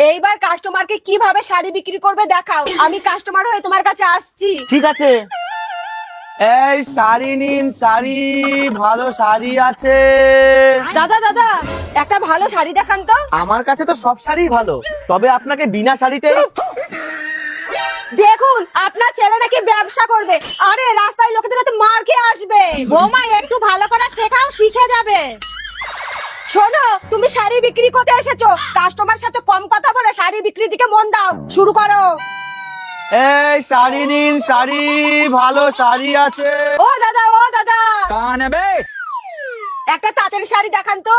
এইবার কাস্টমারকে কিভাবে শাড়ি বিক্রি করবে দেখাও। আমি কাস্টমার হয়ে তোমার কাছে আসছি। ঠিক আছে। এই শাড়ি নিন, শাড়ি, ভালো শাড়ি আছে। দাদা দাদা, একটা ভালো শাড়ি দেখান তো। আমার কাছে তো সব শাড়ি ভালো, তবে আপনাকে বিনা শাড়িতে। দেখুন, আপনার ছেলে নাকি ব্যবসা করবে। আরে রাস্তায় লোকেদের হাতে মার খেয়ে আসবে। বৌমা একটু ভালো করে শেখাও, শিখে যাবে। শোনো, তুমি শাড়ি বিক্রি করতে এসেছো, কাস্টমার সাথে কম কথা বলে শাড়ি বিক্রির দিকে মন দাও। শুরু করো। এই শাড়ি নিন, শাড়ি, ভালো শাড়ি আছে। ও দাদা, ও দাদা, কান নেবে? একটা তাঁতের শাড়ি দেখান তো।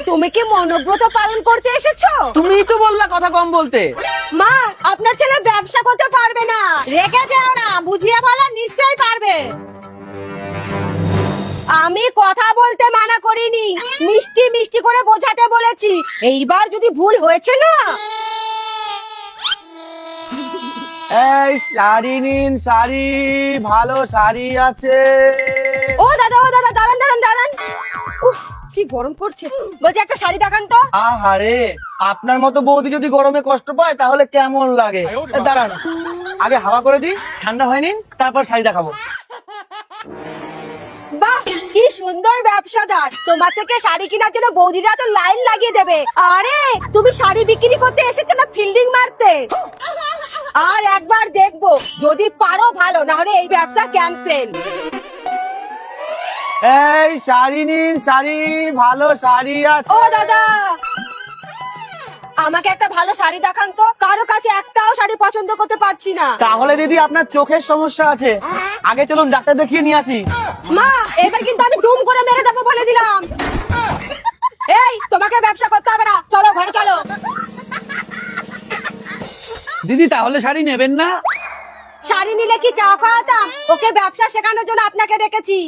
তুমি কি মনোব্রত পালন করতে এসেছো? তুমিই তো বললা কথা কম বলতে। মা, আপনার ছেলে ব্যবসা করতে পারবে না। রেখে যাও না, বুঝিয়ে বলো, নিশ্চয়ই পারবে। আমি কথা বলতে মানা করিনি, মিষ্টি মিষ্টি করে বোঝাতে বলেছি। এইবার যদি ভুল হয়েছে না। এই শাড়ি নিন, শাড়ি, ভালো শাড়ি আছে। ও দাদা, ও দাদা, দাঁড়ান দাঁড়ান দাঁড়ান। উফ, কি গরম পড়ছে। বলছি একটা শাড়ি দেখান তো। আহারে, আপনার মতো বৌদি যদি গরমে কষ্ট পায় তাহলে কেমন লাগে? দাঁড়ান, আগে হাওয়া করে দিই, ঠান্ডা হয়নি, তারপর শাড়ি দেখাবো। বাহ, কি সুন্দর ব্যবসাদার। তোমার থেকে শাড়ি কেনার জন্য বৌদিরা তো লাইন লাগিয়ে দেবে। আরে তুমি শাড়ি বিক্রি করতে এসেছো না ফিল্ডিং মারতে? আর একবার দেখবো, যদি পারো ভালো, না হলে এই ব্যবসা ক্যান্সেল। এই শাড়ি নিন, শাড়ি, ভালো শাড়ি আছে। ও দাদা, আমাকে একটা ভালো শাড়ি দেখান তো। কারো কাছে একটাও শাড়ি পছন্দ করতে পারছি না। তাহলে দিদি আপনার চোখের সমস্যা আছে, আগে চলুন ডাক্তার দেখিয়ে নিয়ে আসি। মা, এবার কিন্তু আমি দুম করে মেরে দেবো বলে দিলাম। এই, তোমাকে ব্যবসা করতে হবে না, চলো ঘরে চলো। দিদি তাহলে শাড়ি নেবেন না? শাড়ি নিলে কি চা খাওয়াতাম? ওকে ব্যবসা শেখানোর জন্য আপনাকে ডেকেছি।